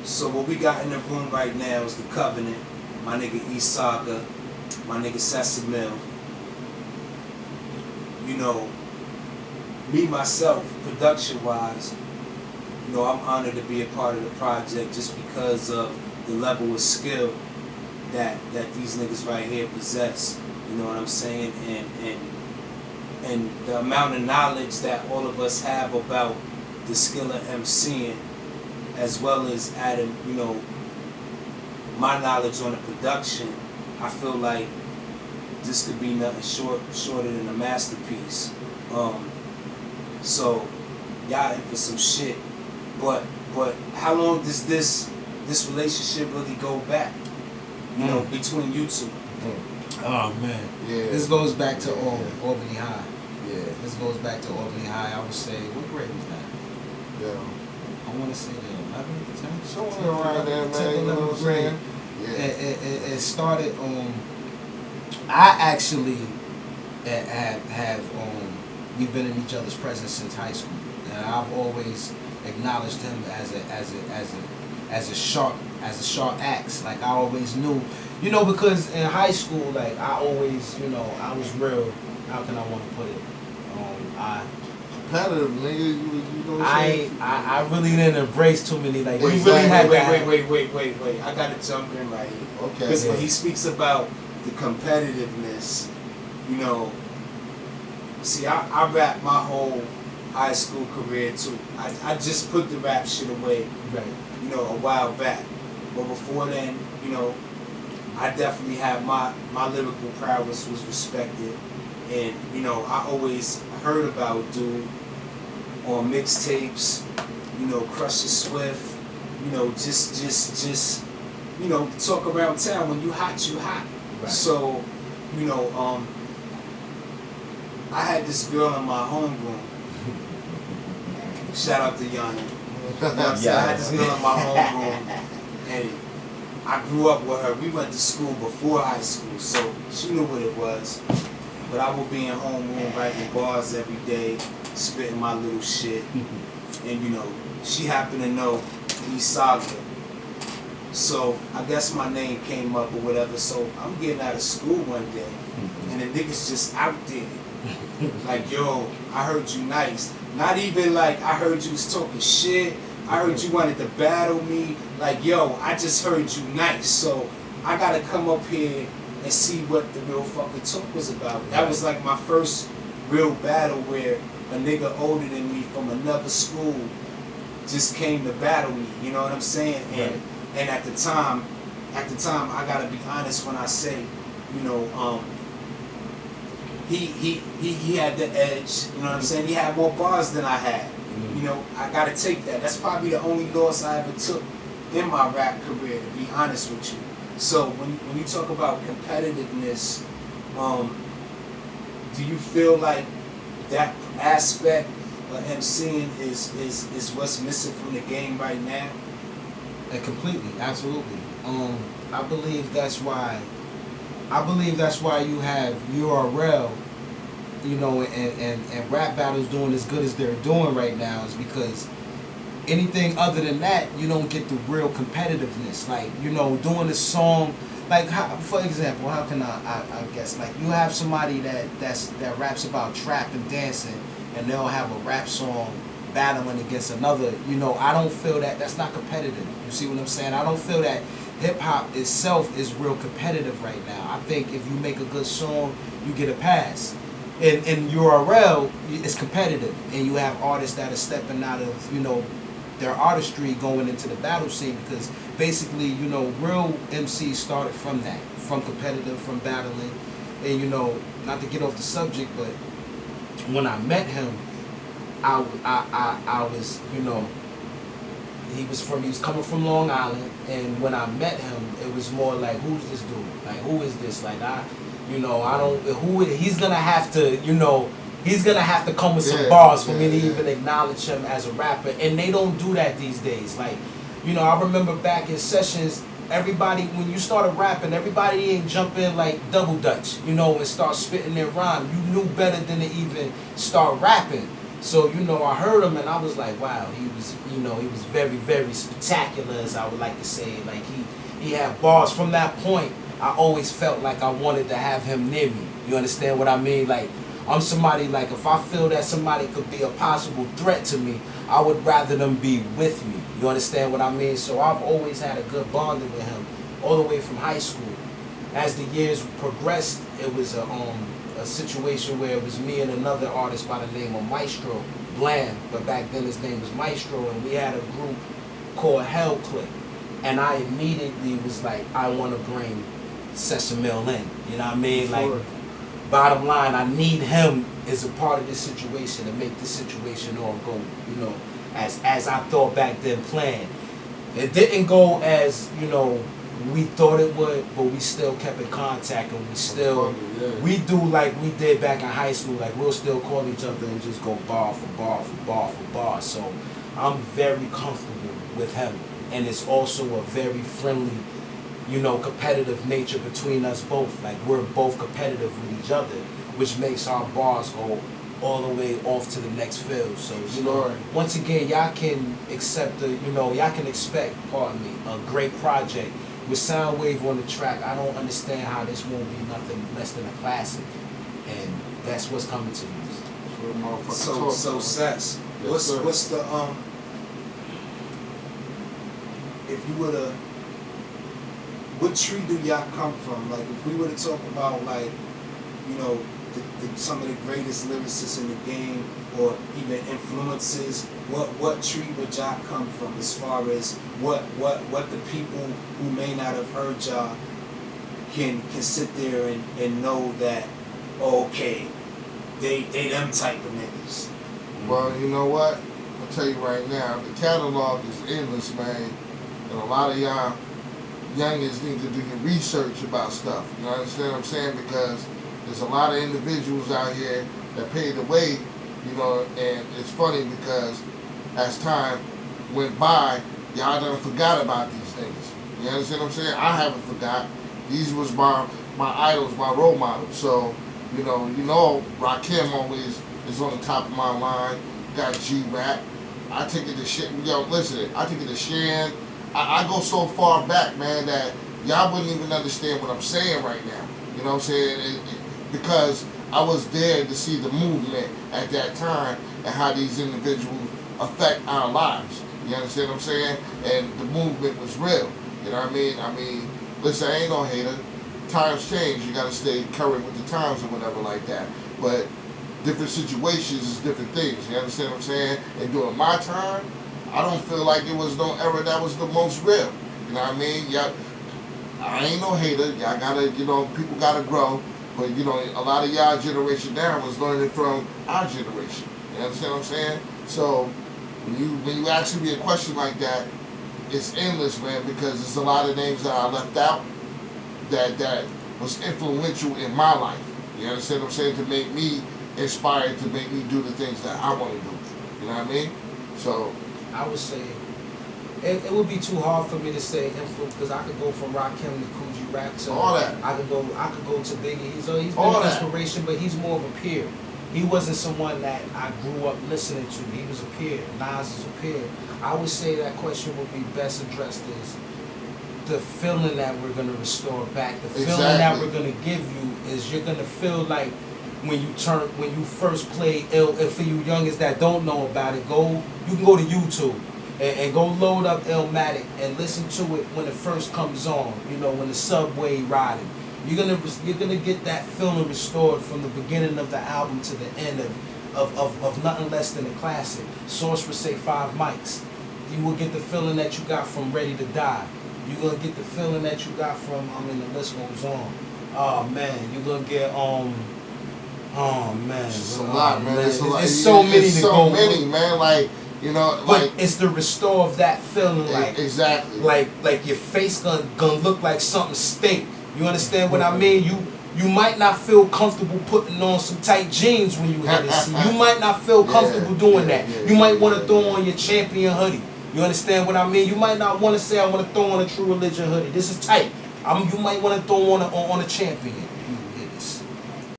So what we got in the room right now is the Covenant, my nigga E-Saga, my nigga Sessamil. You know, me myself, production-wise, you know, I'm honored to be a part of the project just because of the level of skill that these niggas right here possess. You know what I'm saying? And the amount of knowledge that all of us have about the skill of MCing, as well as adding, you know, my knowledge on the production, I feel like this could be nothing shorter than a masterpiece. So y'all in for some shit. But how long does this relationship really go back? You know, between you two? Oh man. Yeah. This goes back to Albany High. Yeah. This goes back to Albany High. I would say, what grade was that? Yeah. I want to say the 11th, 10th? Somewhere around there, man. You know what I'm saying? Yeah. It started I actually have we've been in each other's presence since high school, and I've always acknowledged him as a sharp axe. Like I always knew, you know, because in high school, like I always, you know, I was real. How can I want to put it? Competitive, nigga. You know what I really didn't embrace too many. Like Wait, we really had wait. I gotta jump in right here. Okay. Because when he speaks about the competitiveness, you know, see, I rap my whole high school career too. I just put the rap shit away, right, you know, a while back. But before then, you know, I definitely had my lyrical prowess was respected. And, you know, I always heard about dude on mixtapes, you know, Crusher Swift, you know, just, you know, talk around town. When you hot, you hot. Right. So, you know, I had this girl in my homeroom. Shout out to Yanni. You know what I'm saying? I had this girl in my homeroom, and I grew up with her. We went to school before high school, so she knew what it was. But I would be in homeroom writing bars every day, spitting my little shit. And, you know, she happened to know E-Saga. So I guess my name came up or whatever. So I'm getting out of school one day, and the niggas just out there. Like, yo, I heard you nice. Not even like I heard you was talking shit. I heard you wanted to battle me. Like, yo, I just heard you nice. So I gotta come up here and see what the real fucking talk was about. That was like my first real battle where a nigga older than me from another school just came to battle me. You know what I'm saying? And at the time, I gotta be honest when I say, you know, he had the edge. You know what I'm saying? He had more bars than I had. You know, I gotta take that. That's probably the only loss I ever took in my rap career, to be honest with you. So when you talk about competitiveness, do you feel like that aspect of MCing is what's missing from the game right now? Completely, absolutely. I believe that's why you have URL, you know, and rap battles doing as good as they're doing right now is because anything other than that, you don't get the real competitiveness. Like, you know, doing a song, like, for example, how can I guess, like, you have somebody that raps about trap and dancing, and they'll have a rap song battling against another. You know, I don't feel that's not competitive. You see what I'm saying? I don't feel that hip-hop itself is real competitive right now. I think if you make a good song, you get a pass. In URL, it's competitive, and you have artists that are stepping out of, you know, their artistry going into the battle scene, because basically, you know, real MCs started from that, from competitive, from battling. And, you know, not to get off the subject, but when I met him, I was, you know, he was coming from Long Island, and when I met him, it was more like, who's this dude? Like, who is this? Like, he's gonna have to, you know, he's gonna have to come with some bars for me to even acknowledge him as a rapper, and they don't do that these days. Like, you know, I remember back in sessions, everybody, when you started rapping, everybody ain't jump in like double dutch, you know, and start spitting their rhyme. You knew better than to even start rapping. So, you know, I heard him and I was like, wow, he was, you know, he was very, very spectacular, as I would like to say. Like, he had bars. From that point, I always felt like I wanted to have him near me. You understand what I mean? Like, I'm somebody, like, if I feel that somebody could be a possible threat to me, I would rather them be with me. You understand what I mean? So I've always had a good bonding with him, all the way from high school. As the years progressed, it was a situation where it was me and another artist by the name of Maestro, Bland, but back then his name was Maestro, and we had a group called Hell Click. And I immediately was like, I want to bring Sessamil in. You know what I mean? Like, bottom line, I need him as a part of this situation to make this situation all go, you know, as I thought back then planned. It didn't go as, you know, we thought it would, but we still kept in contact, and we do like we did back in high school. Like, we'll still call each other and just go bar for bar for bar for bar. So I'm very comfortable with him, and it's also a very friendly, you know, competitive nature between us both. Like, we're both competitive with each other, which makes our bars go all the way off to the next field. So, you know, once again, y'all can accept y'all can expect, pardon me, a great project with Soundwave on the track. I don't understand how this won't be nothing less than a classic, and that's what's coming to you. So Sess, what's the if you were to, what tree do y'all come from? Like, if we were to talk about, like, you know, some of the greatest lyricists in the game, or even influences, what tree would y'all come from, as far as what the people who may not have heard y'all can sit there and know that, oh, okay, they them type of niggas. Well, you know what? I'll tell you right now, the catalog is endless, man. And a lot of y'all youngins need to do your research about stuff. You understand what I'm saying? Because there's a lot of individuals out here that paid the way, you know, and it's funny because as time went by, y'all done forgot about these things. You understand what I'm saying? I haven't forgot. These was my idols, my role models. So, you know, Rakim always is on the top of my line. Got G-Rap. I take it to shit. Yo, listen, I take it to Shan. I go so far back, man, that y'all wouldn't even understand what I'm saying right now. You know what I'm saying? Because I was there to see the movement at that time and how these individuals affect our lives. You understand what I'm saying? And the movement was real. You know what I mean? Listen, I ain't no hater. Times change. You got to stay current with the times or whatever like that. But different situations is different things. You understand what I'm saying? And during my time, I don't feel like it was no era that was the most real. You know what I mean? Yeah, I ain't no hater. Y'all gotta, people gotta grow. But, a lot of y'all generation now was learning from our generation. You understand what I'm saying? So, when you ask me a question like that, it's endless, man, because there's a lot of names that I left out that was influential in my life. You understand what I'm saying? To make me inspired, to make me do the things that I want to do. You know what I mean? So, I would say it would be too hard for me to say influence, because I could go from Rakim to Coogee Rap to all that. I could go to Biggie. He's been an inspiration, but he's more of a peer. He wasn't someone that I grew up listening to. He was a peer. Nas is a peer. I would say that question would be best addressed as the feeling that we're going to restore back. The feeling that we're going to give you is you're going to feel like when you first play Ill. And for you youngins that don't know about it, you can go to YouTube and go load up Illmatic and listen to it when it first comes on. When the subway riding. You're gonna get that feeling restored from the beginning of the album to the end of nothing less than a classic. Source would say 5 mics. You will get the feeling that you got from Ready to Die. You're gonna get the feeling that you got from the list goes on. Oh man, you're gonna get oh man, it's a lot, man. It's a lot. It's so many to go. So many, man. But it's the restore of that feeling, like exactly, like your face gonna look like something stink. You understand what I mean? You might not feel comfortable putting on some tight jeans when you hit this. You might not feel comfortable doing that. You might want to throw on your Champion hoodie. You understand what I mean? You might not want to say I want to throw on a True Religion hoodie. This is tight. You might want to throw on a Champion.